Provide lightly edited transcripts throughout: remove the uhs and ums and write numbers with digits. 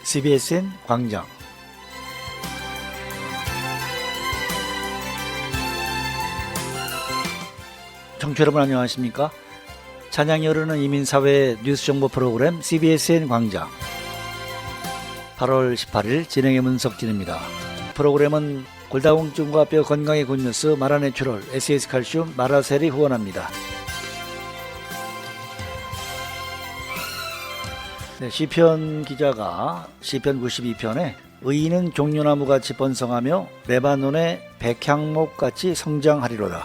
CBSN 광장. 청취자 여러분 안녕하십니까? 찬양이 흐르는 이민사회 뉴스 정보 프로그램 CBSN 광장. 8월 18일 진행의 문석진입니다. 프로그램은 골다공증과 뼈 건강의 굿뉴스 마라내추럴, SS칼슘, 마라셀이 후원합니다. 네, 시편 기자가 시편 92편에 의인은 종려나무같이 번성하며 레바논의 백향목같이 성장하리로다.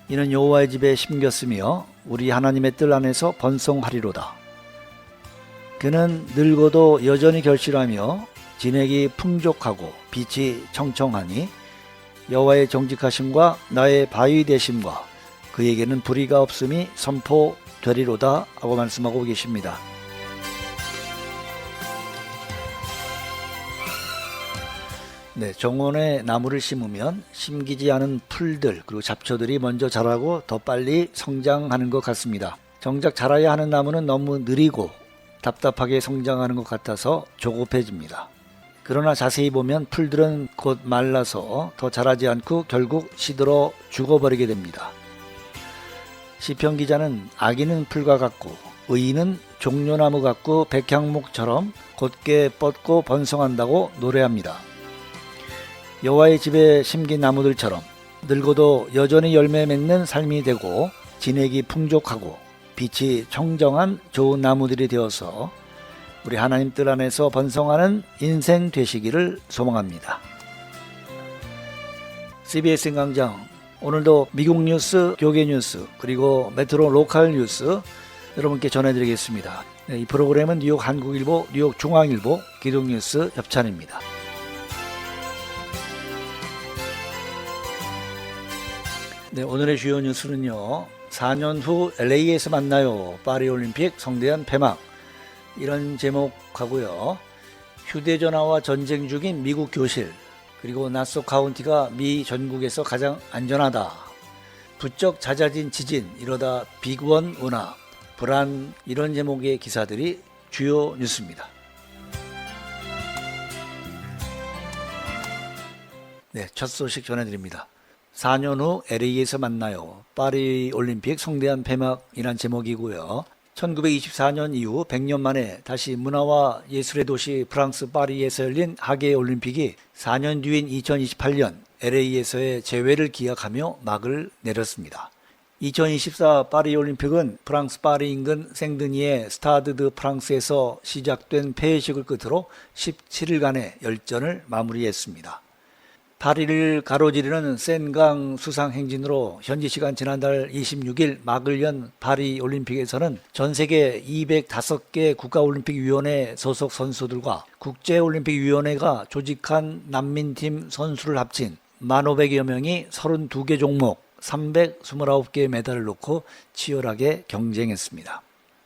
이는 여호와의 집에 심겼으며 우리 하나님의 뜰 안에서 번성하리로다. 그는 늙어도 여전히 결실하며 진액이 풍족하고 빛이 청청하니 여호와의 정직하심과 나의 바위 되심과 그에게는 불의가 없음이 선포되리로다 하고 말씀하고 계십니다. 네, 정원에 나무를 심으면 심기지 않은 풀들 그리고 잡초들이 먼저 자라고 더 빨리 성장하는 것 같습니다. 정작 자라야 하는 나무는 너무 느리고 답답하게 성장하는 것 같아서 조급해집니다. 그러나 자세히 보면 풀들은 곧 말라서 더 자라지 않고 결국 시들어 죽어버리게 됩니다. 시편 기자는 악인은 풀과 같고 의인은 종려나무 같고 백향목처럼 곧게 뻗고 번성한다고 노래합니다. 여호와의 집에 심긴 나무들처럼 늙어도 여전히 열매 맺는 삶이 되고 진액이 풍족하고 빛이 청정한 좋은 나무들이 되어서 우리 하나님 뜰 안에서 번성하는 인생 되시기를 소망합니다. CBS 광장, 오늘도 미국 뉴스, 교계 뉴스, 그리고 메트로 로컬 뉴스 여러분께 전해드리겠습니다. 네, 이 프로그램은 뉴욕 한국일보, 뉴욕 중앙일보, 기독뉴스 협찬입니다. 네, 오늘의 주요 뉴스는요. 4년 후 LA에서 만나요. 파리올림픽 성대한 폐막. 이런 제목하고요. 휴대전화와 전쟁 중인 미국 교실. 그리고 나소 카운티가 미 전국에서 가장 안전하다. 부쩍 잦아진 지진. 이러다 빅원 운하. 불안. 이런 제목의 기사들이 주요 뉴스입니다. 네, 첫 소식 전해드립니다. 4년 후 LA에서 만나요. 파리 올림픽 성대한 폐막이란 제목이고요. 1924년 이후 100년 만에 다시 문화와 예술의 도시 프랑스 파리에서 열린 하계 올림픽이 4년 뒤인 2028년 LA에서의 재회를 기약하며 막을 내렸습니다. 2024 파리 올림픽은 프랑스 파리 인근 생드니의 스타드 드 프랑스에서 시작된 폐회식을 끝으로 17일간의 열전을 마무리했습니다. 파리를 가로지르는 센강 수상 행진으로 현지 시간 지난달 26일 막을 연 파리 올림픽에서는 전 세계 205개 국가올림픽위원회 소속 선수들과 국제올림픽위원회가 조직한 난민팀 선수를 합친 1,500여 명이 32개 종목 329개의 메달을 놓고 치열하게 경쟁했습니다.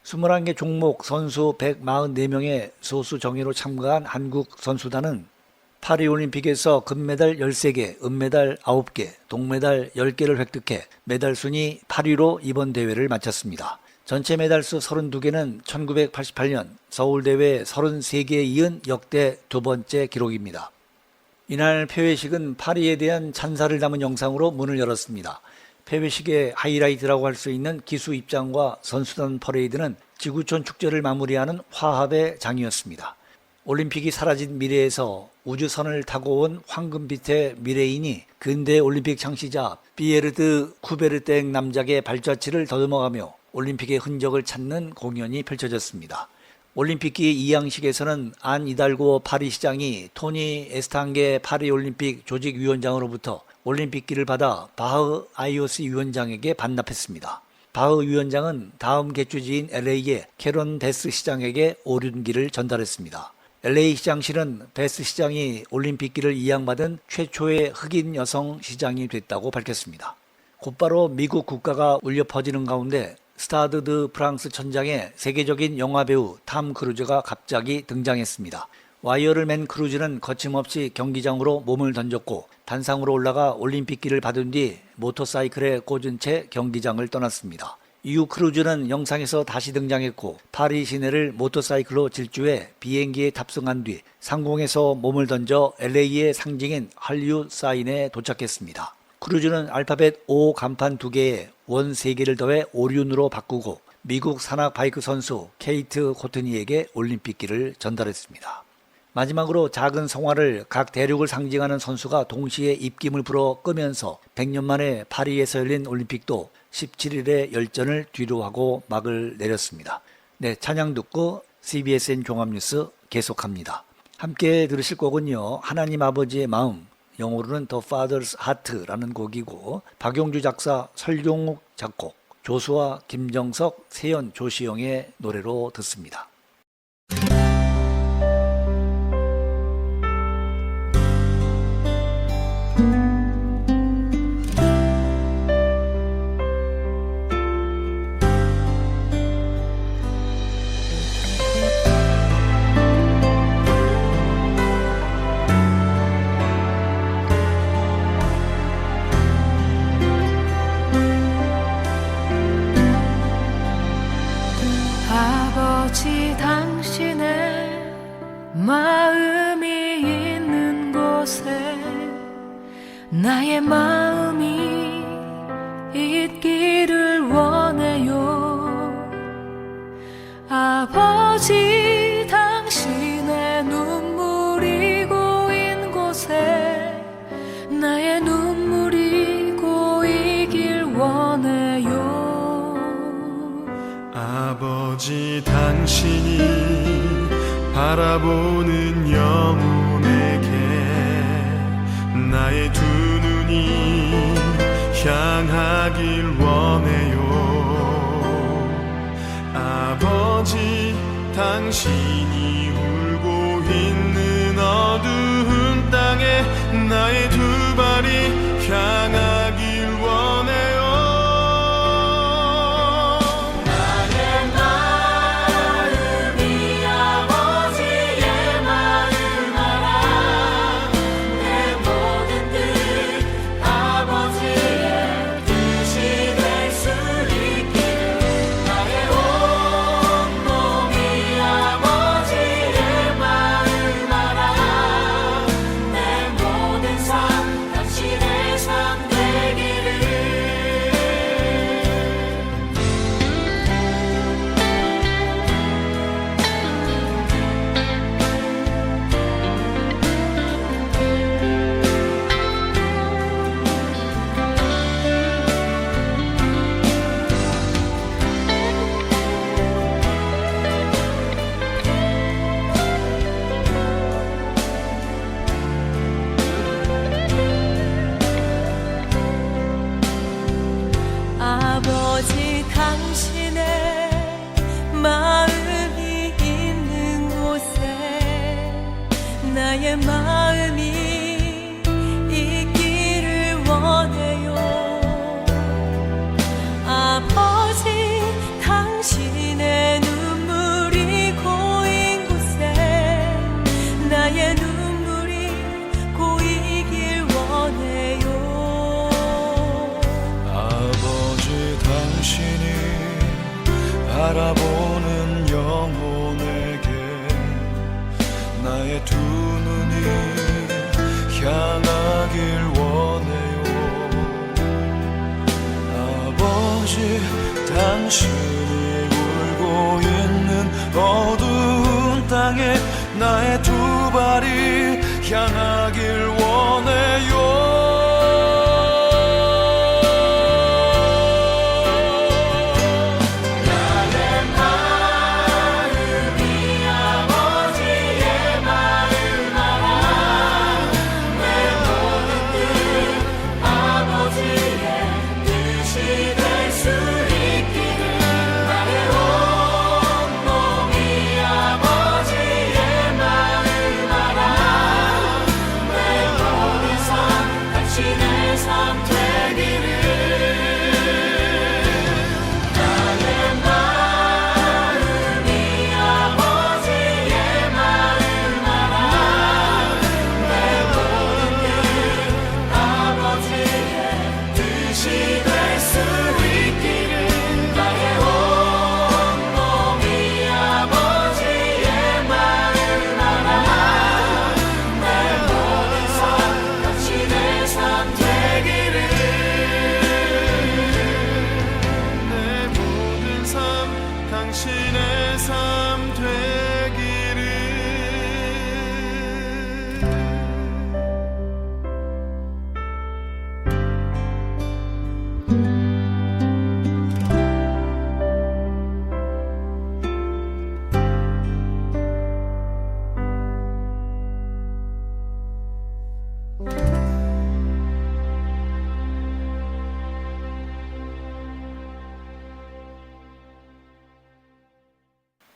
21개 종목 선수 144명의 소수 정예로 참가한 한국 선수단은 파리올림픽에서 금메달 13개, 은메달 9개, 동메달 10개를 획득해 메달 순위 8위로 이번 대회를 마쳤습니다. 전체 메달 수 32개는 1988년 서울대회 33개에 이은 역대 두 번째 기록입니다. 이날 폐회식은 파리에 대한 찬사를 담은 영상으로 문을 열었습니다. 폐회식의 하이라이트라고 할 수 있는 기수 입장과 선수단 퍼레이드는 지구촌 축제를 마무리하는 화합의 장이었습니다. 올림픽이 사라진 미래에서 우주선을 타고 온 황금빛의 미래인이 근대 올림픽 창시자 비에르드 쿠베르땡 남작의 발자취를 더듬어가며 올림픽의 흔적을 찾는 공연이 펼쳐졌습니다. 올림픽기 이양식에서는 안 이달고 파리시장이 토니 에스탕게 파리올림픽 조직위원장으로부터 올림픽기를 받아 바흐 IOC 위원장에게 반납했습니다. 바흐 위원장은 다음 개최지인 LA의 캐런 데스 시장에게 오륜기를 전달했습니다. LA 시장실은 데스 시장이 올림픽기를 이양받은 최초의 흑인 여성 시장이 됐다고 밝혔습니다. 곧바로 미국 국가가 울려 퍼지는 가운데 스타드 드 프랑스 천장에 세계적인 영화배우 탐 크루즈가 갑자기 등장했습니다. 와이어를 맨 크루즈는 거침없이 경기장으로 몸을 던졌고 단상으로 올라가 올림픽기를 받은 뒤 모터사이클에 꽂은 채 경기장을 떠났습니다. 이후 크루즈는 영상에서 다시 등장했고 파리 시내를 모터사이클로 질주해 비행기에 탑승한 뒤 상공에서 몸을 던져 LA의 상징인 할리우드 사인에 도착했습니다. 크루즈는 알파벳 O 간판 2개에 원 3개를 더해 오륜으로 바꾸고 미국 산악 바이크 선수 케이트 코트니에게 올림픽기를 전달했습니다. 마지막으로 작은 성화를 각 대륙을 상징하는 선수가 동시에 입김을 불어 끄면서 100년 만에 파리에서 열린 올림픽도 17일에 열전을 뒤로하고 막을 내렸습니다. 네, 찬양 듣고 CBSN 종합뉴스 계속합니다. 함께 들으실 곡은요, 하나님 아버지의 마음, 영어로는 The Father's Heart라는 곡이고 박용주 작사, 설경욱 작곡, 조수아, 김정석, 세연, 조시영의 노래로 듣습니다. 아버지 당신의 마음이 있는 곳에 나의 마음이 있기를 원해요. 아버지 당신의 눈물이 고인 곳에 나의 눈물이 고이길 원해요. 아버지 당신이 바라보는 영혼에게 나의 두 눈이 향하길 원해요. 아버지 당신이 울고 있는 어두운 땅에 나의 두 발이 향하길 원해요. 아버지 당신의 마음이 있는 곳에 나의 마음이 있기를 원해요. 아버지 당신의 눈물이 고인 곳에 나의 눈물이 고이길 원해요. 당신이 바라보는 영혼에게 나의 두 눈이 향하길 원해요. 아버지 당신이 울고 있는 어두운 땅에 나의 두 발이 향하길 원해요.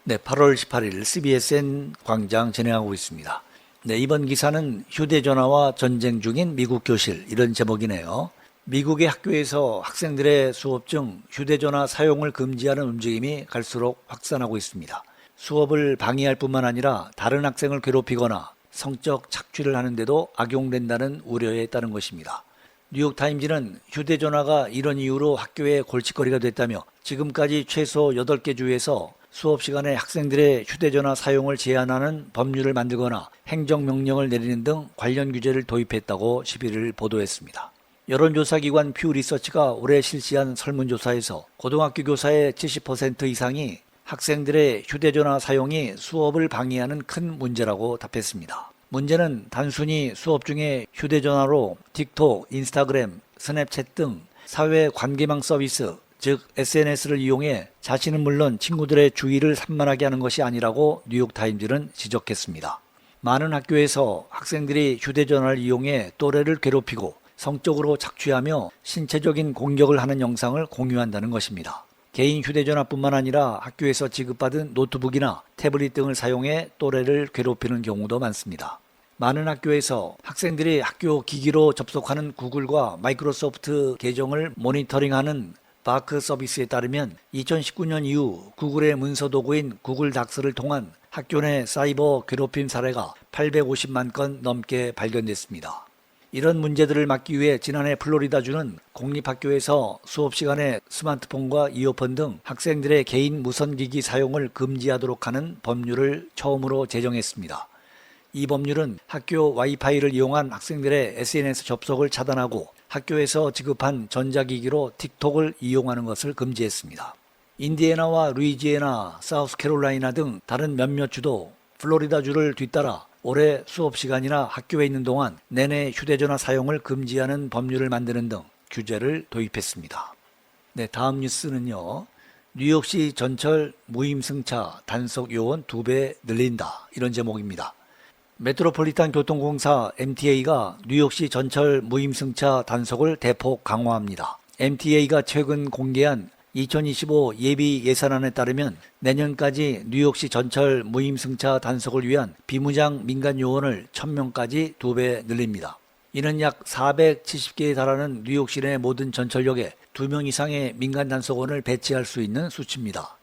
네, 8월 18일 CBSN 광장 진행하고 있습니다. 네, 이번 기사는 휴대전화와 전쟁 중인 미국 교실, 이런 제목이네요. 미국의 학교에서 학생들의 수업 중 휴대전화 사용을 금지하는 움직임이 갈수록 확산하고 있습니다. 수업을 방해할 뿐만 아니라 다른 학생을 괴롭히거나 성적 착취를 하는데도 악용된다는 우려에 따른 것입니다. 뉴욕타임즈는 휴대전화가 이런 이유로 학교의 골칫거리가 됐다며 지금까지 최소 8개 주에서 수업 시간에 학생들의 휴대전화 사용을 제한하는 법률을 만들거나 행정명령을 내리는 등 관련 규제를 도입했다고 11일 보도했습니다. 여론조사기관 퓨 리서치가 올해 실시한 설문조사에서 고등학교 교사의 70% 이상이 학생들의 휴대전화 사용이 수업을 방해하는 큰 문제라고 답했습니다. 문제는 단순히 수업 중에 휴대전화로 틱톡, 인스타그램, 스냅챗 등 사회 관계망 서비스, 즉 SNS를 이용해 자신은 물론 친구들의 주의를 산만하게 하는 것이 아니라고 뉴욕타임즈는 지적했습니다. 많은 학교에서 학생들이 휴대전화를 이용해 또래를 괴롭히고 성적으로 착취하며 신체적인 공격을 하는 영상을 공유한다는 것입니다. 개인 휴대전화뿐만 아니라 학교에서 지급받은 노트북이나 태블릿 등을 사용해 또래를 괴롭히는 경우도 많습니다. 많은 학교에서 학생들이 학교 기기로 접속하는 구글과 마이크로소프트 계정을 모니터링하는 바크 서비스에 따르면 2019년 이후 구글의 문서 도구인 구글 닥스를 통한 학교 내 사이버 괴롭힘 사례가 850만 건 넘게 발견됐습니다. 이런 문제들을 막기 위해 지난해 플로리다주는 공립학교에서 수업 시간에 스마트폰과 이어폰 등 학생들의 개인 무선기기 사용을 금지하도록 하는 법률을 처음으로 제정했습니다. 이 법률은 학교 와이파이를 이용한 학생들의 SNS 접속을 차단하고 학교에서 지급한 전자기기로 틱톡을 이용하는 것을 금지했습니다. 인디애나와 루이지애나, 사우스캐롤라이나 등 다른 몇몇 주도 플로리다주를 뒤따라 올해 수업 시간이나 학교에 있는 동안 내내 휴대전화 사용을 금지하는 법률을 만드는 등 규제를 도입했습니다. 네, 다음 뉴스는요. 뉴욕시 전철 무임승차 단속 요원 2배 늘린다, 이런 제목입니다. 메트로폴리탄 교통공사 MTA가 뉴욕시 전철 무임승차 단속을 대폭 강화합니다. MTA가 최근 공개한 2025 예비 예산안에 따르면 내년까지 뉴욕시 전철 무임승차 단속을 위한 비무장 민간 요원을 1000명까지 2배 늘립니다. 이는 약 470개에 달하는 뉴욕시 내 모든 전철역에 2명 이상의 민간 단속원을 배치할 수 있는 수치입니다.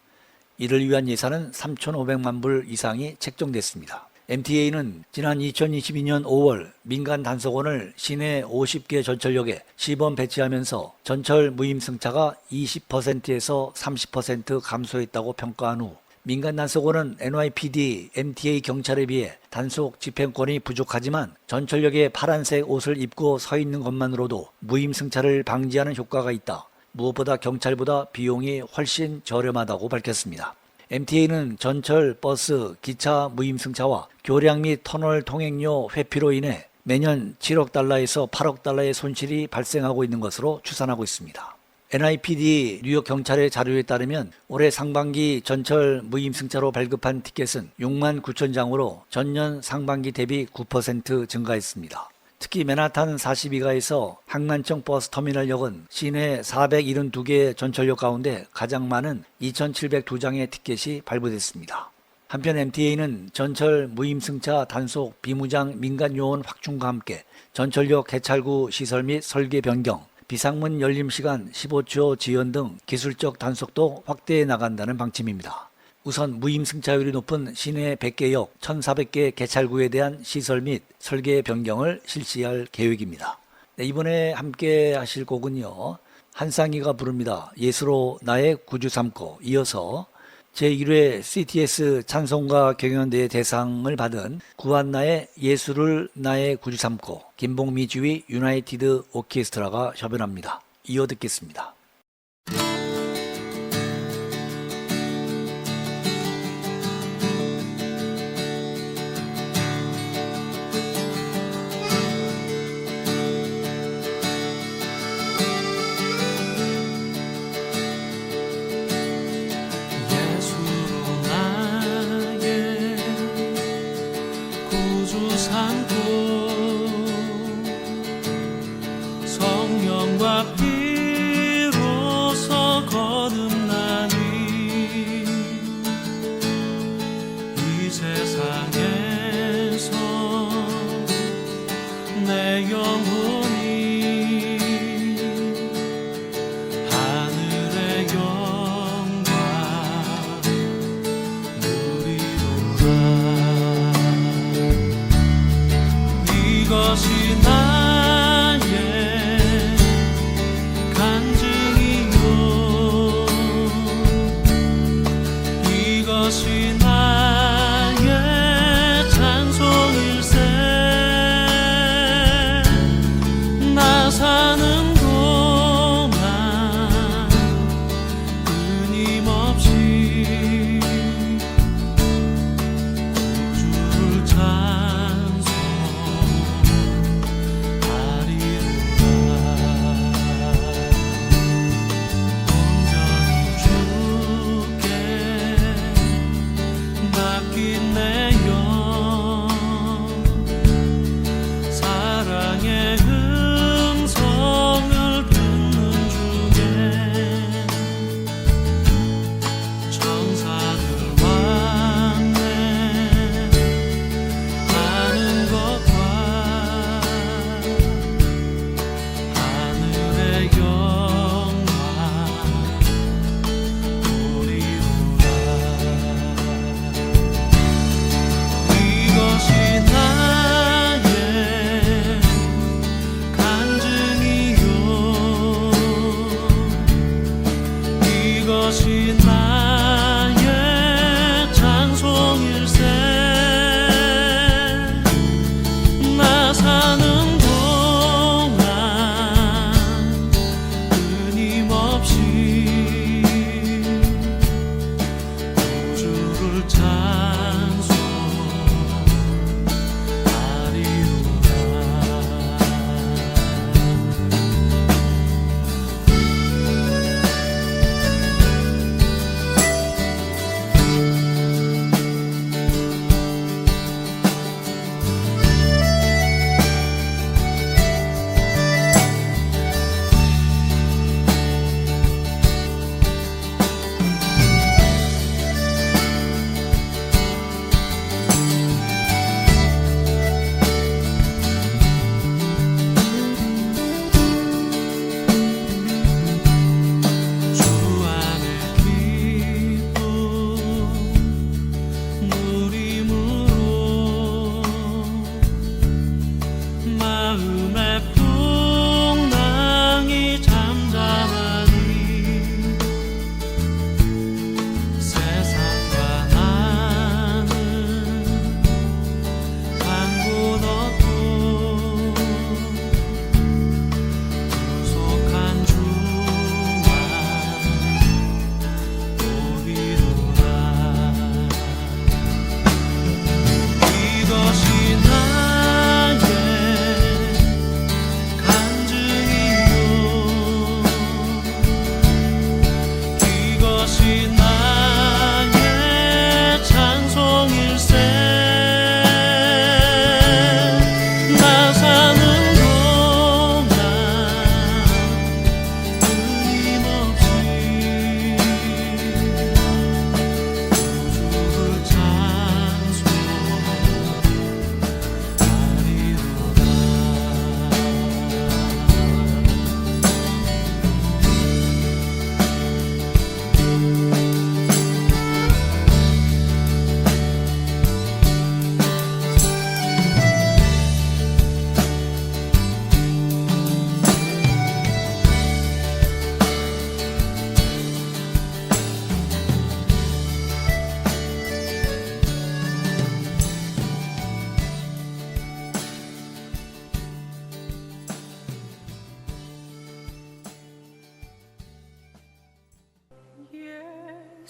이를 위한 예산은 3,500만 불 이상이 책정됐습니다. MTA는 지난 2022년 5월 민간 단속원을 시내 50개 전철역에 시범 배치하면서 전철 무임승차가 20%에서 30% 감소했다고 평가한 후 민간 단속원은 NYPD, MTA 경찰에 비해 단속 집행권이 부족하지만 전철역에 파란색 옷을 입고 서 있는 것만으로도 무임승차를 방지하는 효과가 있다. 무엇보다 경찰보다 비용이 훨씬 저렴하다고 밝혔습니다. MTA는 전철, 버스, 기차 무임승차와 교량 및 터널 통행료 회피로 인해 매년 7억 달러에서 8억 달러의 손실이 발생하고 있는 것으로 추산하고 있습니다. NYPD 뉴욕 경찰의 자료에 따르면 올해 상반기 전철 무임승차로 발급한 티켓은 6만 9천 장으로 전년 상반기 대비 9% 증가했습니다. 특히 맨하탄 42가에서 항만청 버스터미널역은 시내 472개 전철역 가운데 가장 많은 2,702장의 티켓이 발부됐습니다. 한편 MTA는 전철 무임승차 단속 비무장 민간요원 확충과 함께 전철역 개찰구 시설 및 설계 변경, 비상문 열림시간 15초 지연 등 기술적 단속도 확대해 나간다는 방침입니다. 우선 무임승차율이 높은 시내 100개 역 1,400개 개찰구에 대한 시설 및 설계 변경을 실시할 계획입니다. 네, 이번에 함께 하실 곡은요. 한상희가 부릅니다. 예수로 나의 구주 삼고, 이어서 제1회 CTS 찬송가 경연대회 대상을 받은 구한나의 예수를 나의 구주 삼고, 김봉미 지휘 유나이티드 오케스트라가 협연합니다. 이어 듣겠습니다. 성령과 피로서 거듭나니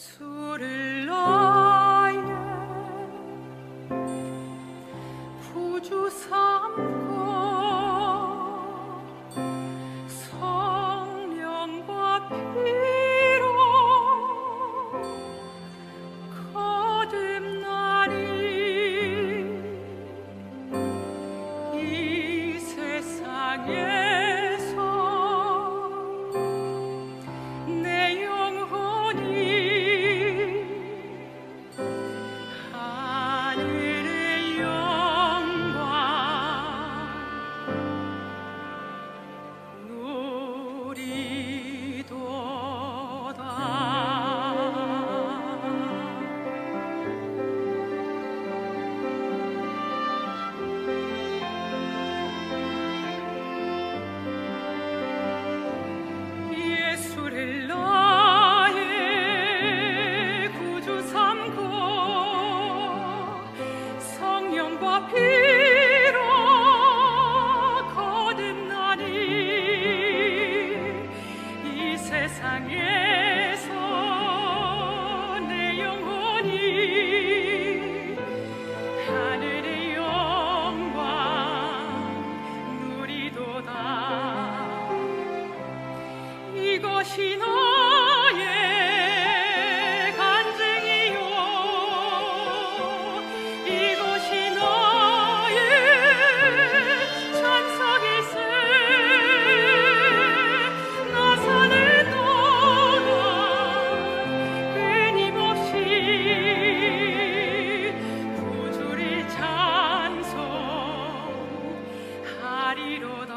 예수를 나의 구주 삼고 성령과 피로 거듭나리 이 세상에서 내 영혼이 하늘의 영광 누리도다 예수를 나의 구주 삼고 성령과 피로 거듭나니 이 세상에서 내 영혼이 하늘의 영광 누리도다 이것이 나의 간증이요 이것이 나의 찬송일세 나 산에 떠나 끊임없이 구주를 찬송하리로다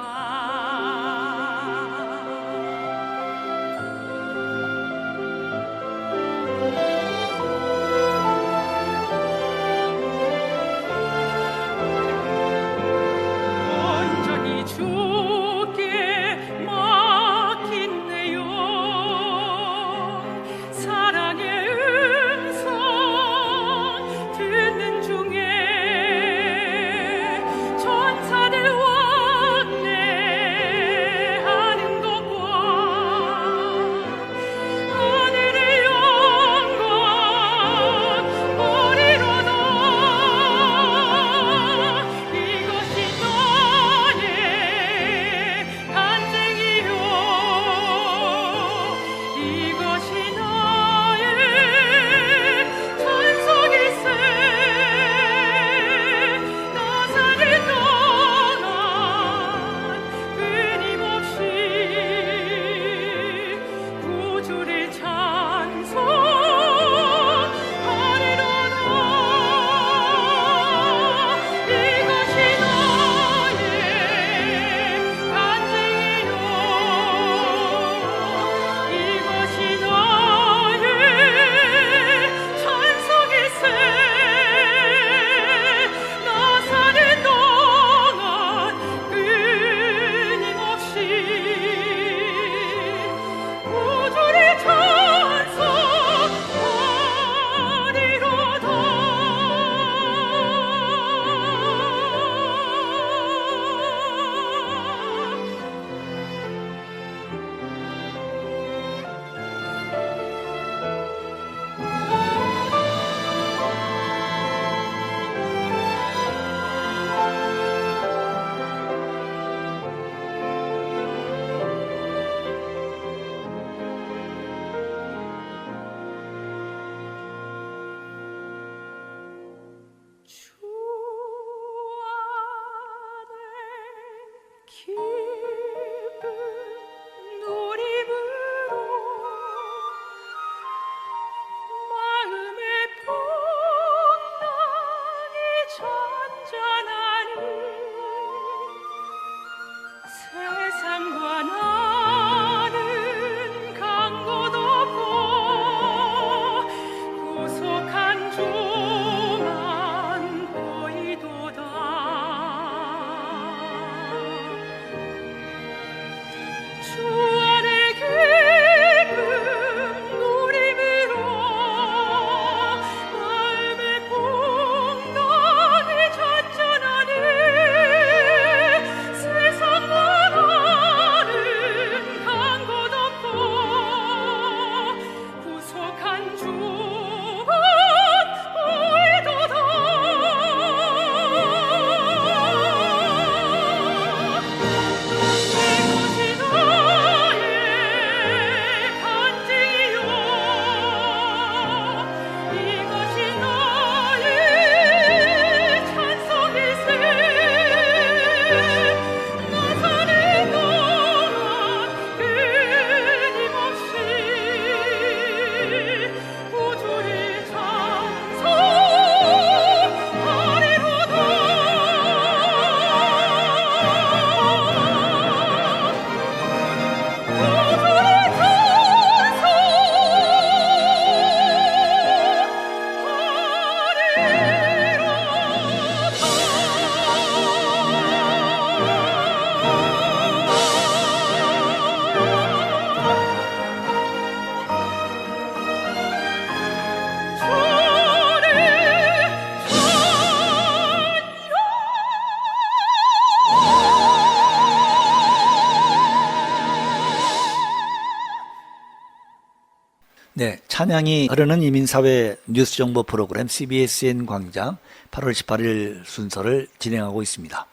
네, 찬양이 흐르는 이민사회 뉴스 정보 프로그램 CBSN 광장 8월 18일 순서를 진행하고 있습니다.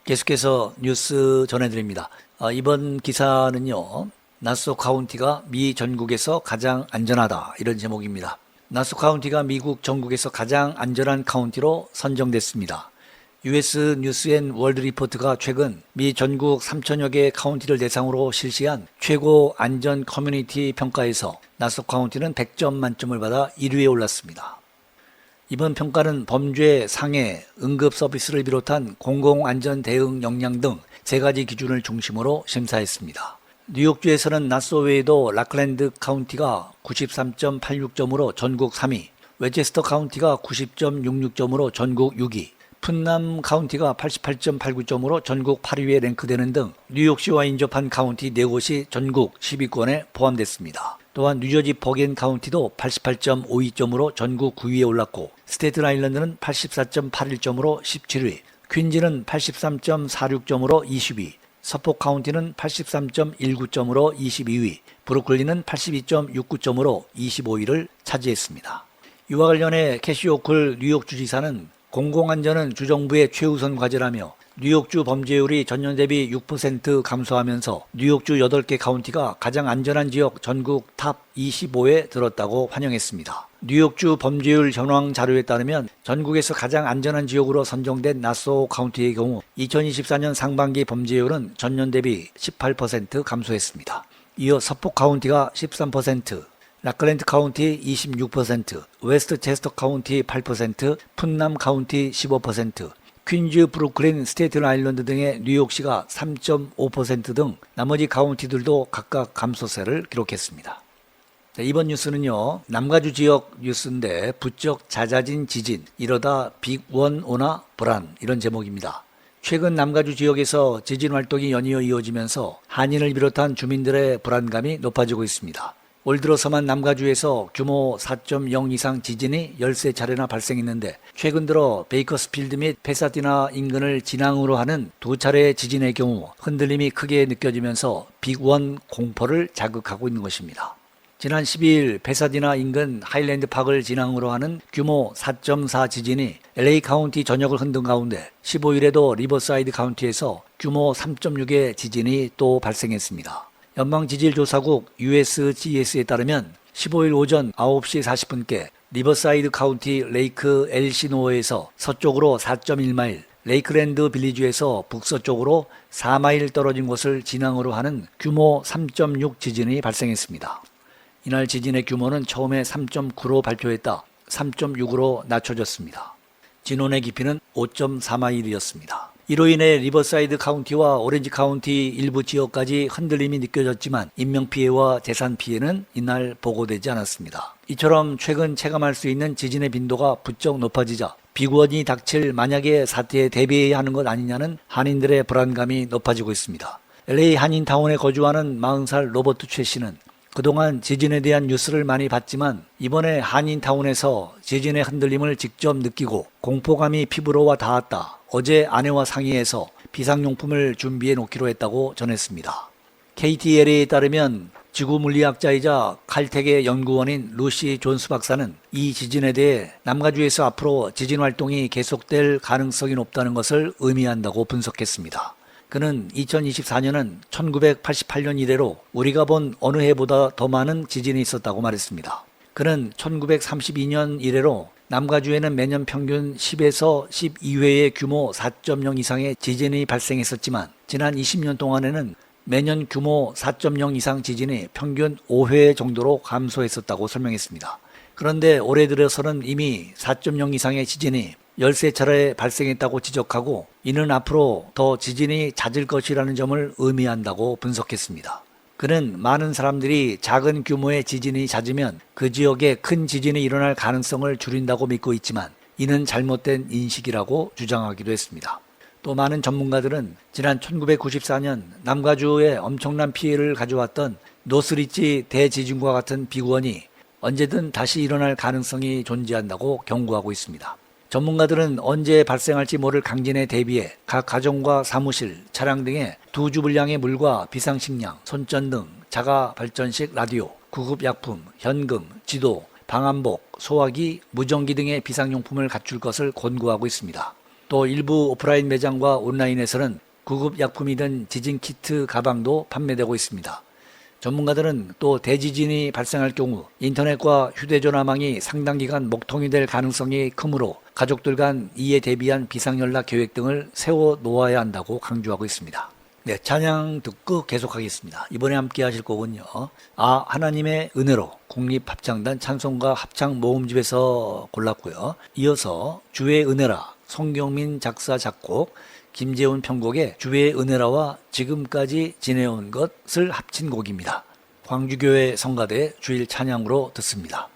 계속해서 뉴스 전해드립니다. 이번 기사는요, 나소 카운티가 미 전국에서 가장 안전하다, 이런 제목입니다. 나소 카운티가 미국 전국에서 가장 안전한 카운티로 선정됐습니다. US 뉴스 앤 월드 리포트가 최근 미 전국 3천여 개 카운티를 대상으로 실시한 최고 안전 커뮤니티 평가에서 나소 카운티는 100점 만점을 받아 1위에 올랐습니다. 이번 평가는 범죄, 상해, 응급 서비스를 비롯한 공공안전 대응 역량 등 3가지 기준을 중심으로 심사했습니다. 뉴욕주에서는 나소 외에도 락랜드 카운티가 93.86점으로 전국 3위, 웨체스터 카운티가 90.66점으로 전국 6위, 푼남 카운티가 88.89점으로 전국 8위에 랭크되는 등 뉴욕시와 인접한 카운티 4곳이 전국 10위권에 포함됐습니다. 또한 뉴저지 버겐 카운티도 88.52점으로 전국 9위에 올랐고, 스테이튼 아일랜드는 84.81점으로 17위, 퀸즈는 83.46점으로 20위, 서포크 카운티는 83.19점으로 22위, 브루클린은 82.69점으로 25위를 차지했습니다. 이와 관련해 캐시 호클 뉴욕 주지사는 공공안전은 주정부의 최우선 과제라며 뉴욕주 범죄율이 전년 대비 6% 감소하면서 뉴욕주 8개 카운티가 가장 안전한 지역 전국 탑 25에 들었다고 환영했습니다. 뉴욕주 범죄율 전황 자료에 따르면 전국에서 가장 안전한 지역으로 선정된 나소 카운티의 경우 2024년 상반기 범죄율은 전년 대비 18% 감소했습니다. 이어 서포크 카운티가 13%, 라클랜드 카운티 26%, 웨스트체스터 카운티 8%, 푼남 카운티 15%, 퀸즈, 브루클린, 스테이튼 아일랜드 등의 뉴욕시가 3.5% 등 나머지 카운티들도 각각 감소세를 기록했습니다. 이번 뉴스는요, 남가주 지역 뉴스인데 부쩍 잦아진 지진, 이러다 빅원 오나 불안, 이런 제목입니다. 최근 남가주 지역에서 지진 활동이 연이어 이어지면서 한인을 비롯한 주민들의 불안감이 높아지고 있습니다. 올 들어서만 남가주에서 규모 4.0 이상 지진이 13차례나 발생했는데, 최근 들어 베이커스필드 및 페사디나 인근을 진앙으로 하는 2차례의 지진의 경우 흔들림이 크게 느껴지면서 빅원 공포를 자극하고 있는 것입니다. 지난 12일 페사디나 인근 하일랜드 파크를 진앙으로 하는 규모 4.4 지진이 LA 카운티 전역을 흔든 가운데 15일에도 리버사이드 카운티에서 규모 3.6의 지진이 또 발생했습니다. 연방지질조사국 USGS에 따르면 15일 오전 9시 40분께 리버사이드 카운티 레이크 엘시노어에서 서쪽으로 4.1마일, 레이크랜드 빌리지에서 북서쪽으로 4마일 떨어진 곳을 진앙으로 하는 규모 3.6 지진이 발생했습니다. 이날 지진의 규모는 처음에 3.9로 발표했다 3.6으로 낮춰졌습니다. 진원의 깊이는 5.4마일이었습니다. 이로 인해 리버사이드 카운티와 오렌지 카운티 일부 지역까지 흔들림이 느껴졌지만 인명피해와 재산피해는 이날 보고되지 않았습니다. 이처럼 최근 체감할 수 있는 지진의 빈도가 부쩍 높아지자 비구원이 닥칠 만약의 사태에 대비해야 하는 것 아니냐는 한인들의 불안감이 높아지고 있습니다. LA 한인타운에 거주하는 40살 로버트 최 씨는 그동안 지진에 대한 뉴스를 많이 봤지만 이번에 한인타운에서 지진의 흔들림을 직접 느끼고 공포감이 피부로 와 닿았다. 어제 아내와 상의해서 비상용품을 준비해 놓기로 했다고 전했습니다. KTLA에 따르면 지구물리학자이자 칼텍의 연구원인 루시 존스 박사는 이 지진에 대해 남가주에서 앞으로 지진 활동이 계속될 가능성이 높다는 것을 의미한다고 분석했습니다. 그는 2024년은 1988년 이래로 우리가 본 어느 해보다 더 많은 지진이 있었다고 말했습니다. 그는 1932년 이래로 남가주에는 매년 평균 10에서 12회의 규모 4.0 이상의 지진이 발생했었지만 지난 20년 동안에는 매년 규모 4.0 이상 지진이 평균 5회 정도로 감소했었다고 설명했습니다. 그런데 올해 들어서는 이미 4.0 이상의 지진이 13차례 발생했다고 지적하고 이는 앞으로 더 지진이 잦을 것이라는 점을 의미한다고 분석했습니다. 그는 많은 사람들이 작은 규모의 지진이 잦으면 그 지역에 큰 지진이 일어날 가능성을 줄인다고 믿고 있지만 이는 잘못된 인식이라고 주장하기도 했습니다. 또 많은 전문가들은 지난 1994년 남가주에 엄청난 피해를 가져왔던 노스리치 대지진과 같은 비구원이 언제든 다시 일어날 가능성이 존재한다고 경고하고 있습니다. 전문가들은 언제 발생할지 모를 강진에 대비해 각 가정과 사무실, 차량 등에 2주 분량의 물과 비상식량, 손전 등 자가 발전식 라디오, 구급약품, 현금, 지도, 방한복, 소화기, 무전기 등의 비상용품을 갖출 것을 권고하고 있습니다. 또 일부 오프라인 매장과 온라인에서는 구급약품이든 지진키트 가방도 판매되고 있습니다. 전문가들은 또 대지진이 발생할 경우 인터넷과 휴대전화망이 상당 기간 먹통이 될 가능성이 크므로 가족들 간 이에 대비한 비상연락 계획 등을 세워 놓아야 한다고 강조하고 있습니다. 네, 찬양 듣고 계속하겠습니다. 이번에 함께 하실 곡은요. 하나님의 은혜로 국립합창단 찬송가 합창 모음집에서 골랐고요. 이어서 주의 은혜라 송경민 작사 작곡 김재훈 편곡의 주의 은혜라와 지금까지 지내온 것을 합친 곡입니다. 광주교회 성가대 주일 찬양으로 듣습니다.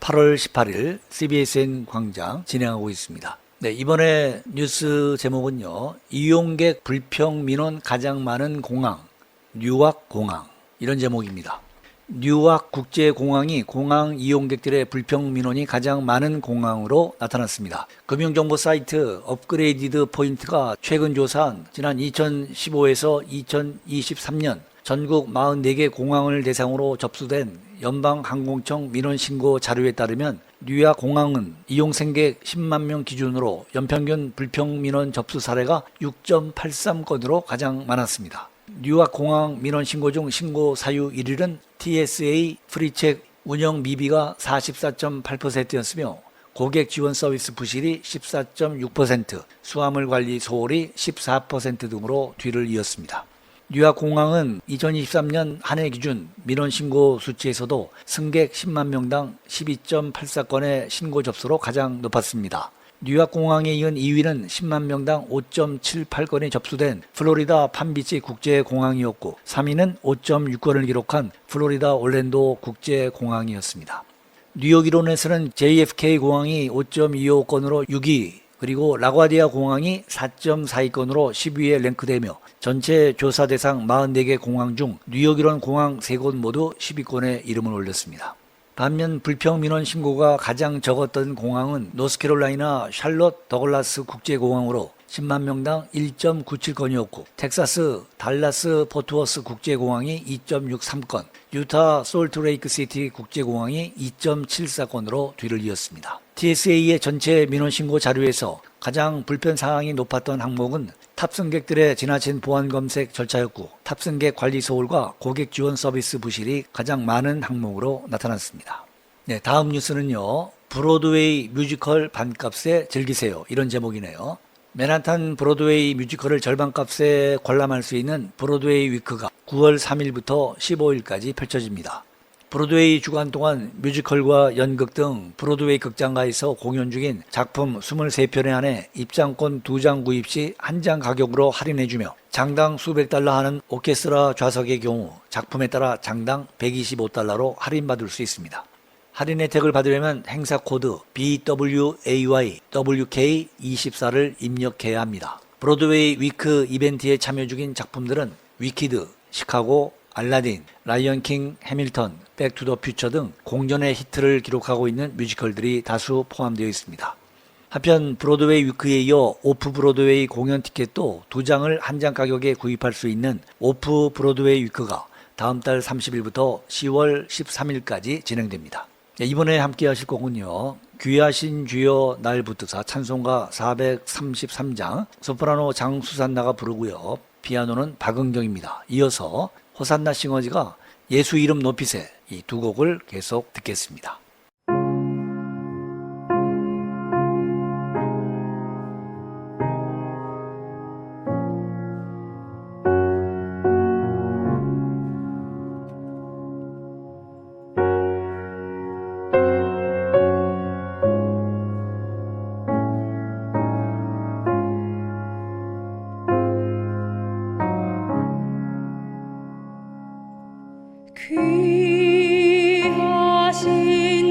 8월 18일 CBSN 광장 진행하고 있습니다. 네, 이번에 뉴스 제목은요. 이용객 불평 민원 가장 많은 공항, 뉴악 공항 이런 제목입니다. 뉴악 국제공항이 공항 이용객들의 불평 민원이 가장 많은 공항으로 나타났습니다. 금융정보 사이트 업그레이디드 포인트가 최근 조사한 지난 2015에서 2023년 전국 44개 공항을 대상으로 접수된 연방항공청 민원신고 자료에 따르면 뉴약 공항은 이용승객 10만 명 기준으로 연평균 불평 민원 접수 사례가 6.83건으로 가장 많았습니다. 뉴약 공항 민원 신고 중 신고 사유 1위는 TSA 프리책 운영 미비가 44.8%였으며 고객 지원 서비스 부실이 14.6%, 수화물 관리 소홀이 14% 등으로 뒤를 이었습니다. 뉴약 공항은 2023년 한 해 기준 민원 신고 수치에서도 승객 10만 명당 12.84건의 신고 접수로 가장 높았습니다. 뉴약 공항에 이은 2위는 10만 명당 5.78건이 접수된 플로리다 팜비치 국제공항이었고 3위는 5.6건을 기록한 플로리다 올랜도 국제공항이었습니다. 뉴욕 일원에서는 JFK 공항이 5.25건으로 6위, 그리고 라과디아 공항이 4.42건으로 10위에 랭크되며 전체 조사 대상 44개 공항 중 뉴욕 일원 공항 3곳 모두 10위권에 이름을 올렸습니다. 반면 불평 민원 신고가 가장 적었던 공항은 노스캐롤라이나 샬롯 더글라스 국제공항으로 10만 명당 1.97건이었고 텍사스 달라스 포트워스 국제공항이 2.63건, 유타 솔트레이크시티 국제공항이 2.74건으로 뒤를 이었습니다. TSA의 전체 민원 신고 자료에서 가장 불편 사항이 높았던 항목은 탑승객들의 지나친 보안 검색 절차였고 탑승객 관리 소홀과 고객 지원 서비스 부실이 가장 많은 항목으로 나타났습니다. 네, 다음 뉴스는요. 브로드웨이 뮤지컬 반값에 즐기세요. 이런 제목이네요. 맨하탄 브로드웨이 뮤지컬을 절반값에 관람할 수 있는 브로드웨이 위크가 9월 3일부터 15일까지 펼쳐집니다. 브로드웨이 주간 동안 뮤지컬과 연극 등 브로드웨이 극장가에서 공연 중인 작품 23편에 한해 입장권 2장 구입 시 1장 가격으로 할인해주며 장당 수백 달러 하는 오케스트라 좌석의 경우 작품에 따라 장당 125달러로 할인받을 수 있습니다. 할인 혜택을 받으려면 행사 코드 BWAY WK24를 입력해야 합니다. 브로드웨이 위크 이벤트에 참여 중인 작품들은 위키드, 시카고, 알라딘, 라이언킹, 해밀턴, 백투더퓨처 등 공전의 히트를 기록하고 있는 뮤지컬들이 다수 포함되어 있습니다. 한편 브로드웨이 위크에 이어 오프 브로드웨이 공연 티켓도 2장을 1장 가격에 구입할 수 있는 오프 브로드웨이 위크가 다음 달 30일부터 10월 13일까지 진행됩니다. 이번에 함께 하실 곡은요. 귀하신 주여 날 붙드사 찬송가 433장 소프라노 장수산나가 부르고요. 피아노는 박은경입니다. 이어서 호산나 싱어지가 예수 이름 높이세 이 두 곡을 계속 듣겠습니다. 귀하신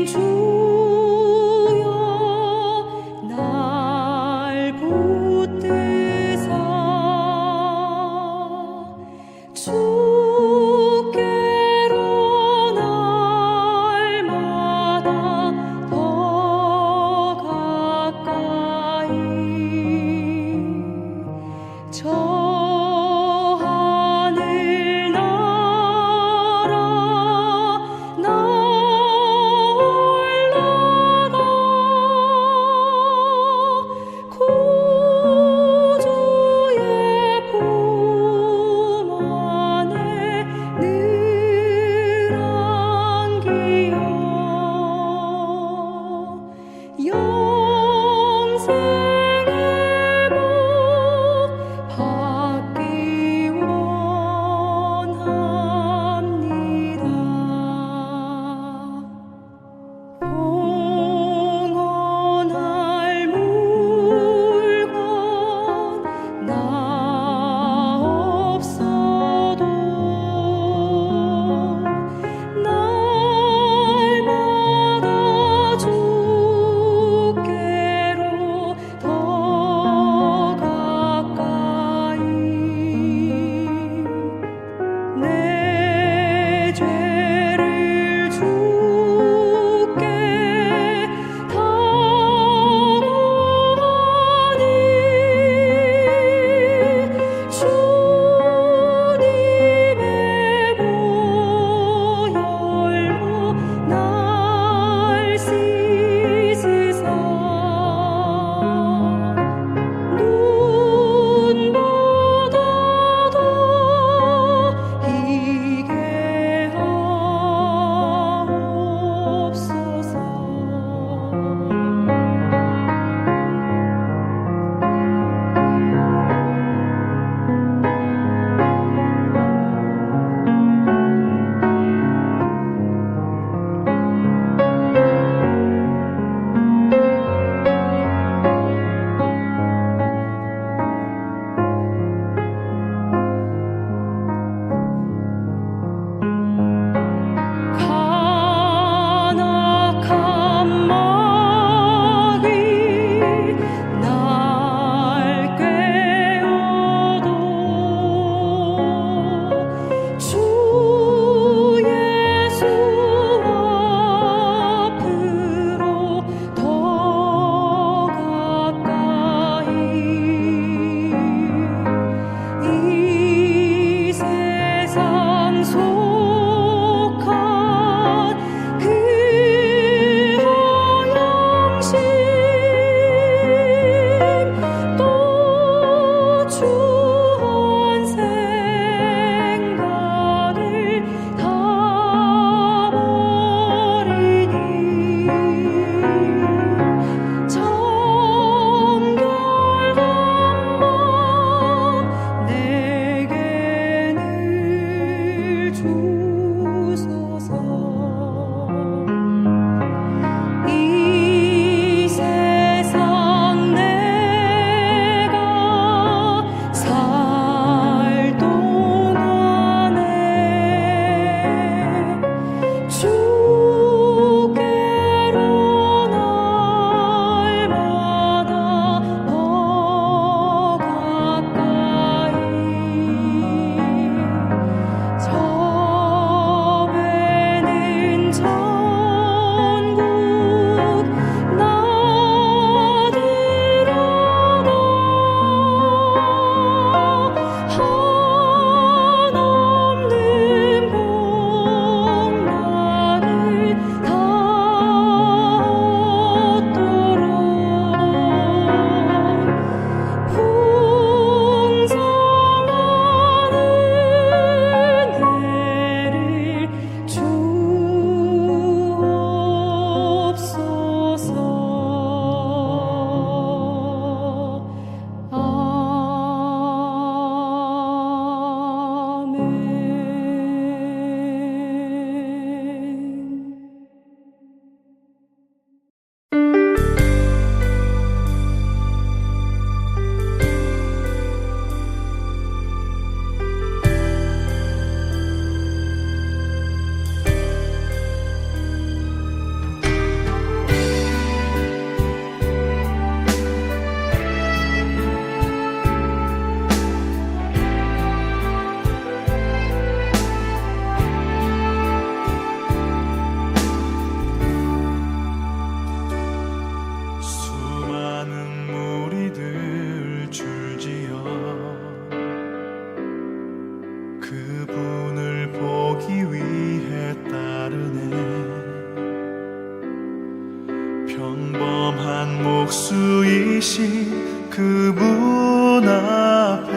계신 그분 앞에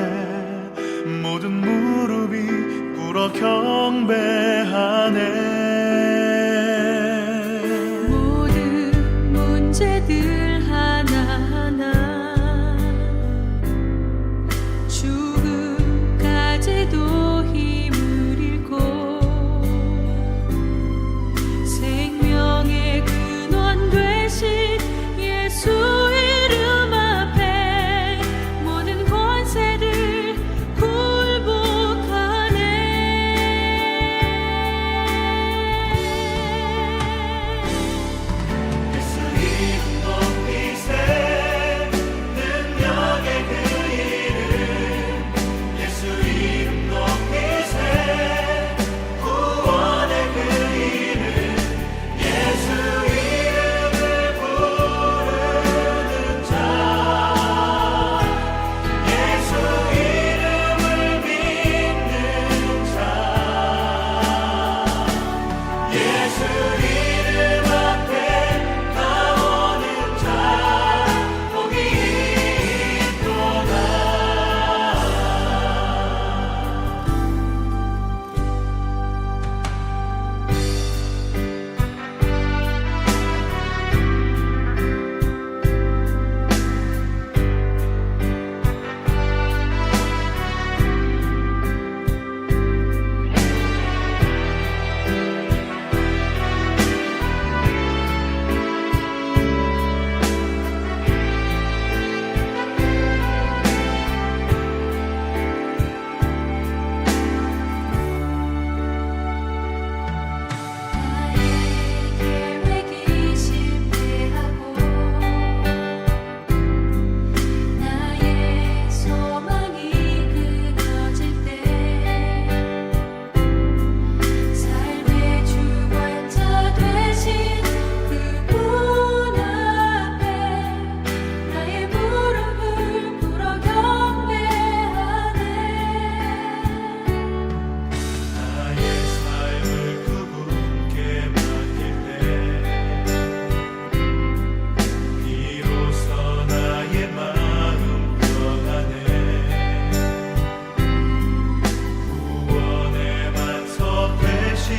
모든 무릎이 꿇어 경배하네. 모든 문제들 하나하나 죽음까지도 힘을 잃고 생명의 근원 되신 예수 이름 앞에 모든 권세들 굴복하네. 예수 이름 높이세 능력의 그 이름 예수 이름 높이세 구원의 그 이름 예수 이름을 부르는 자 예수 이름을 믿는 자 예수 이름 앞에 나오는 자 복이 있도다. 나의 계획이 실패하고 나의 소망이 끊어질 때 삶의 주관자 되신 그분 앞에 나의 무릎을 꿇어 경배하네. 나의 삶을 그분께 맡길 때 비로소 나의 마음 변하네. 구원의 반석 되신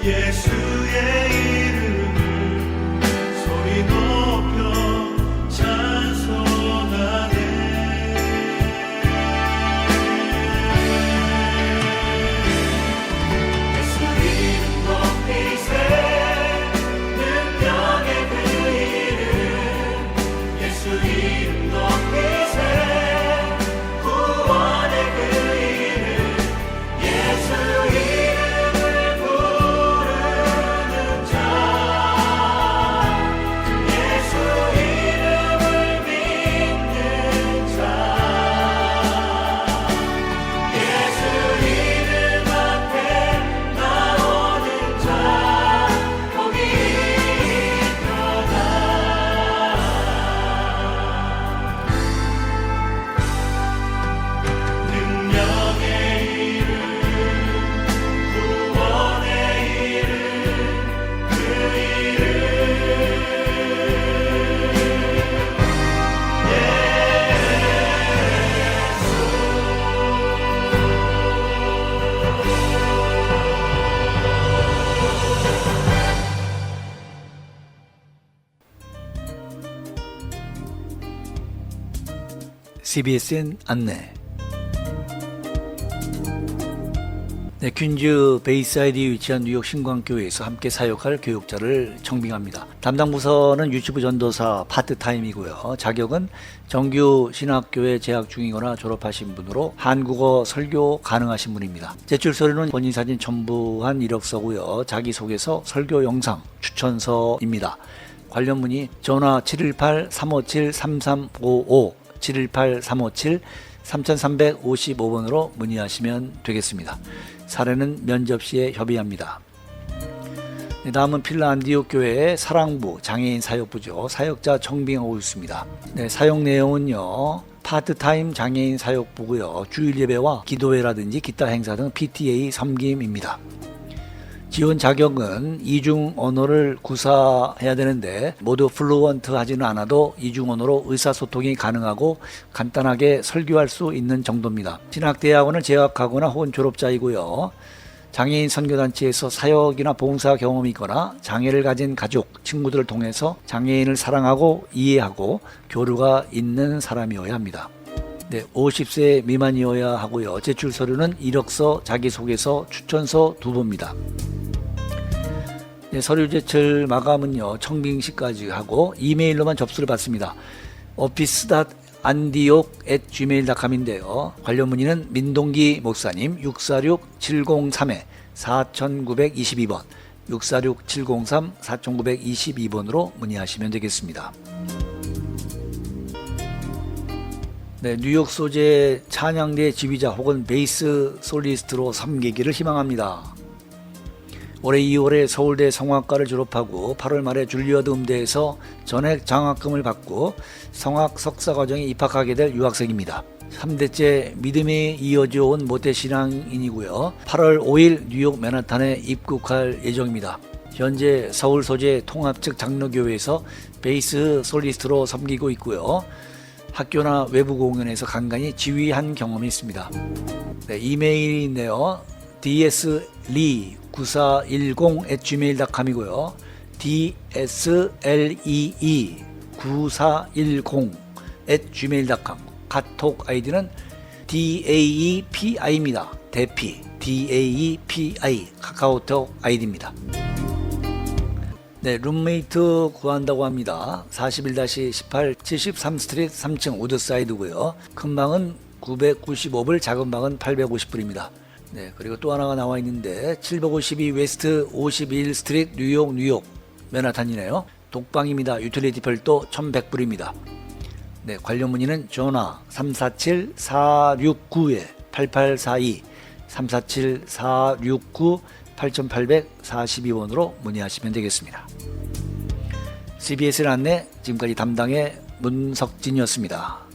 예수의 이름을 소리 높여 찬송하네. 예수 이름 높이세 능력의 그 이름 예수 이름 높이세 구원의 그 이름 예수 이름을 부르는 자 예수 이름을 믿는 자 예수 이름 앞에 나오는 자 복이 있도다. 능력의 이름 구원의 이름 그 이름 CBSN 안내. 네, 퀸즈 베이사이드에 위치한 뉴욕 신광교회에서 함께 사역할 교육자를 청빙합니다. 담당 부서는 유치부 전도사 파트타임이고요. 자격은 정규 신학교에 재학 중이거나 졸업하신 분으로 한국어 설교 가능하신 분입니다. 제출 서류는 본인 사진 첨부한 이력서고요. 자기소개서, 설교 영상, 추천서입니다. 관련 문의 전화 718-357-3355 718-357-3355번으로 문의하시면 되겠습니다. 사례는 면접 시에 협의합니다. 다음은 필라안디옥 교회의 사랑부 장애인 사역부죠. 사역자 청빙하고 있습니다. 네, 사역 내용은요. 파트타임 장애인 사역부고요. 주일 예배와 기도회라든지 기타 행사 등 PTA 섬김입니다. 지원 자격은 이중 언어를 구사해야 되는데 모두 플루언트 하지는 않아도 이중 언어로 의사소통이 가능하고 간단하게 설교할 수 있는 정도입니다. 신학대학원을 재학하거나 혹은 졸업자이고요. 장애인 선교단체에서 사역이나 봉사 경험이 있거나 장애를 가진 가족, 친구들을 통해서 장애인을 사랑하고 이해하고 교류가 있는 사람이어야 합니다. 네, 50세 미만이어야 하고요. 제출 서류는 이력서, 자기소개서, 추천서 2부입니다. 네, 서류 제출 마감은요, 청빙시까지 하고 이메일로만 접수를 받습니다. office.andiok@gmail.com인데요. 관련 문의는 민동기 목사님 646-703-4922번 646-703-4922번으로 문의하시면 되겠습니다. 네, 뉴욕 소재 찬양대 지휘자 혹은 베이스 솔리스트로 섬기기를 희망합니다. 올해 2월에 서울대 성악과를 졸업하고 8월 말에 줄리어드 음대에서 전액 장학금을 받고 성악 석사과정에 입학하게 될 유학생입니다. 3대째 믿음에 이어져 온 모태신앙인이고요. 8월 5일 뉴욕 맨하탄에 입국할 예정입니다. 현재 서울 소재 통합측 장로교회에서 베이스 솔리스트로 섬기고 있고요. 학교나 외부 공연에서 간간히 지휘한 경험이 있습니다. 네, 이메일이 있네요. dslee9410@gmail.com이고요. dslee9410@gmail.com. 카톡 아이디는 DAEPI입니다. 대피 DAEPI 카카오톡 아이디입니다. 네, 룸메이트 구한다고 합니다. 41-18 73스트리트 3층 우드사이드고요. 큰 방은 995불, 작은 방은 850불입니다. 네, 그리고 또 하나가 나와 있는데 752 웨스트 51 스트리트 뉴욕 맨하탄이네요. 독방입니다. 유틸리티 별도 1100불입니다. 네, 관련 문의는 전화 347-469-8842 347-469-8842번으로 문의하시면 되겠습니다. CBS의 안내, 지금까지 담당의 문석진이었습니다.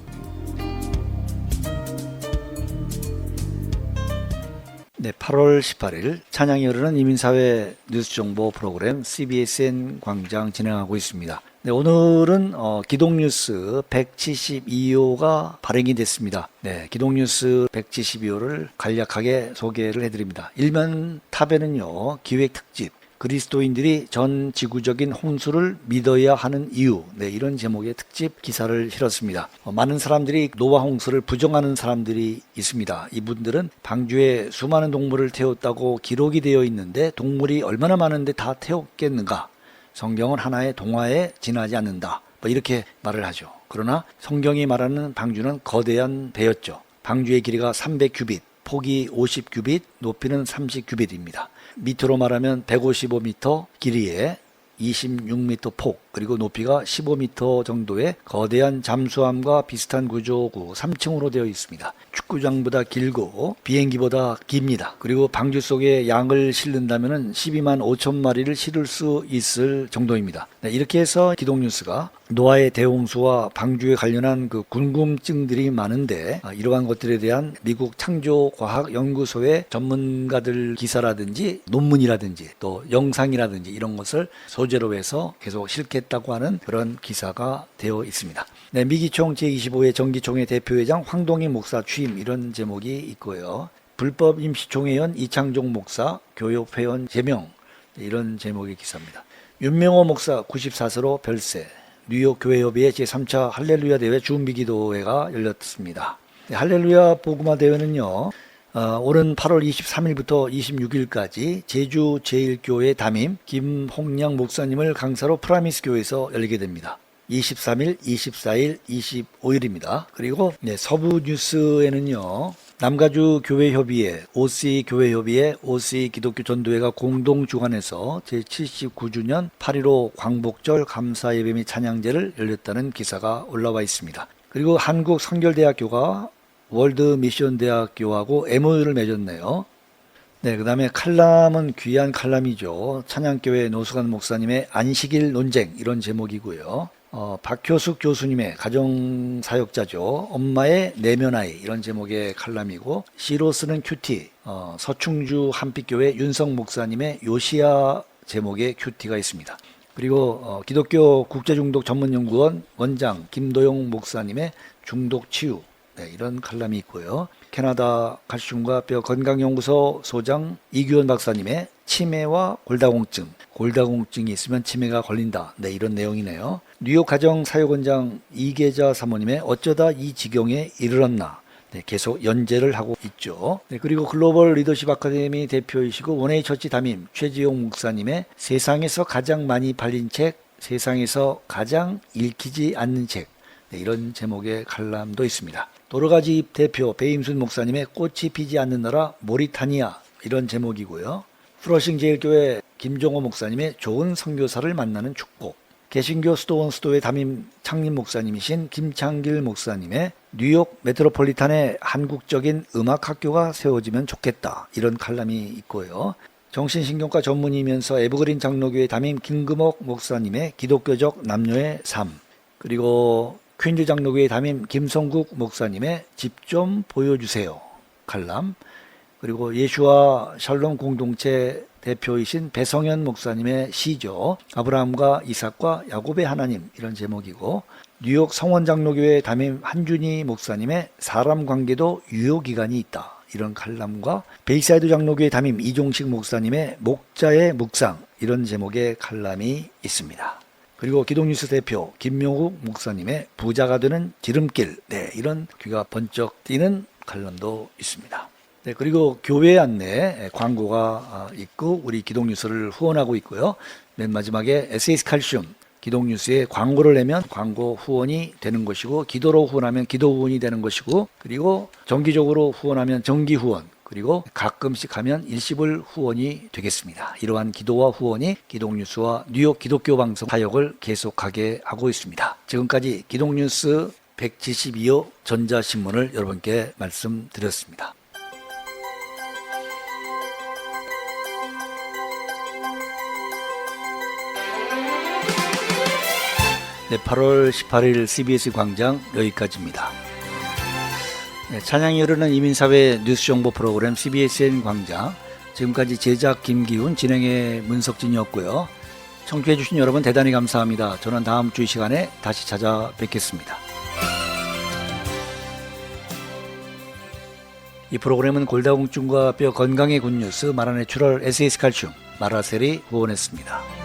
네, 8월 18일 찬양이 흐르는 이민사회 뉴스정보 프로그램 CBSN 광장 진행하고 있습니다. 네, 오늘은 기독뉴스 172호가 발행이 됐습니다. 네, 기독뉴스 172호를 간략하게 소개를 해드립니다. 일면 탑에는요, 기획특집 그리스도인들이 전 지구적인 홍수를 믿어야 하는 이유, 네, 이런 제목의 특집 기사를 실었습니다. 많은 사람들이 노아 홍수를 부정하는 사람들이 있습니다. 이분들은 방주에 수많은 동물을 태웠다고 기록이 되어 있는데 동물이 얼마나 많은데 다 태웠겠는가? 성경은 하나의 동화에 지나지 않는다, 이렇게 말을 하죠. 그러나 성경이 말하는 방주는 거대한 배였죠. 방주의 길이가 300규빗, 폭이 50규빗, 높이는 30규빗입니다. 미터로 말하면 155m 길이에 26m 폭, 그리고 높이가 15m 정도의 거대한 잠수함과 비슷한 구조고 3층으로 되어 있습니다. 축구장보다 길고 비행기보다 깁니다. 그리고 방주 속에 양을 실른다면 12만 5천 마리를 실을 수 있을 정도입니다. 네, 이렇게 해서 기독뉴스가 노아의 대홍수와 방주에 관련한 그 궁금증들이 많은데 이러한 것들에 대한 미국 창조과학연구소의 전문가들 기사라든지 논문이라든지 또 영상이라든지 이런 것을 소재로 해서 계속 실겠다고 하는 그런 기사가 되어 있습니다. 네, 미기총 제25회 정기총회 대표회장 황동희 목사 취임, 이런 제목이 있고요. 불법 임시총회원 이창종 목사 교육회원 제명, 이런 제목의 기사입니다. 윤명호 목사 94세로 별세, 뉴욕 교회협의회 제3차 할렐루야 대회 준비기도회가 열렸습니다. 네, 할렐루야 복음화 대회는요, 오는 8월 23일부터 26일까지 제주 제1교회 담임 김홍량 목사님을 강사로 프라미스 교회에서 열리게 됩니다. 23일, 24일, 25일입니다. 그리고 네, 서부 뉴스에는요, 남가주 교회협의회, OC 교회협의회, OC 기독교 전도회가 공동 주관해서 제79주년 8.15 광복절 감사예배 및 찬양제를 열렸다는 기사가 올라와 있습니다. 그리고 한국 성결대학교가 월드 미션 대학교하고 MOU를 맺었네요. 네, 그 다음에 칼럼은 귀한 칼럼이죠. 찬양교회 노수관 목사님의 안식일 논쟁, 이런 제목이고요. 박효숙 교수님의 가정사역자죠. 엄마의 내면 아이 이런 제목의 칼럼이고, 시로 쓰는 큐티, 서충주 한빛교회 윤성 목사님의 요시야 제목의 큐티가 있습니다. 그리고 기독교 국제중독전문연구원 원장 김도영 목사님의 중독 치유, 이런 칼럼이 있고요. 캐나다 칼슘과 뼈 건강연구소 소장 이규원 박사님의 치매와 골다공증이 있으면 치매가 걸린다, 이런 내용이네요. 뉴욕 가정사역원장 이계자 사모님의 어쩌다 이 지경에 이르렀나, 계속 연재를 하고 있죠. 그리고 글로벌 리더십 아카데미 대표이시고 원웨이 처치 담임 최지용 목사님의 세상에서 가장 많이 팔린 책, 세상에서 가장 읽히지 않는 책, 이런 제목의 칼럼도 있습니다. 도로가집 대표 배임순 목사님의 꽃이 피지 않는 나라 모리타니아, 이런 제목이고요. 프러싱 제일교회 김종호 목사님의 좋은 선교사를 만나는 축복, 개신교 수도원수도회 담임 창림 목사님이신 김창길 목사님의 뉴욕 메트로폴리탄에 한국적인 음악학교가 세워지면 좋겠다, 이런 칼럼이 있고요. 정신신경과 전문의면서 에버그린 장로교회 담임 김금옥 목사님의 기독교적 남녀의 삶, 그리고 퀸즈 장로교회 담임 김성국 목사님의 집 좀 보여주세요 칼럼, 그리고 예수와 샬롬 공동체 대표이신 배성현 목사님의 시죠. 아브라함과 이삭과 야곱의 하나님, 이런 제목이고, 뉴욕 성원장로교회 담임 한준희 목사님의 사람 관계도 유효기간이 있다, 이런 칼럼과 베이사이드 장로교회 담임 이종식 목사님의 목자의 묵상, 이런 제목의 칼럼이 있습니다. 그리고 기독뉴스 대표 김명욱 목사님의 부자가 되는 지름길, 이런 귀가 번쩍 띄는 칼럼도 있습니다. 그리고 교회 안내 광고가 있고 우리 기독뉴스를 후원하고 있고요. 맨 마지막에 에세이스 칼슘 기독뉴스에 광고를 내면 광고 후원이 되는 것이고, 기도로 후원하면 기도 후원이 되는 것이고, 그리고 정기적으로 후원하면 정기 후원, 그리고 가끔씩 하면 일시불 후원이 되겠습니다. 이러한 기도와 후원이 기독뉴스와 뉴욕 기독교 방송 사역을 계속하게 하고 있습니다. 지금까지 기독뉴스 172호 전자신문을 여러분께 말씀드렸습니다. 8월 18일 CBS 광장 여기까지입니다. 찬양이 흐르는 이민사회 뉴스 정보 프로그램 CBSN 광장, 지금까지 제작 김기훈, 진행의 문석진이었고요. 청취해 주신 여러분 대단히 감사합니다. 저는 다음 주 이 시간에 다시 찾아뵙겠습니다. 이 프로그램은 골다공증과 뼈 건강의 굿뉴스, 마라내추럴 에세이스 칼슘, 마라셀이 후원했습니다.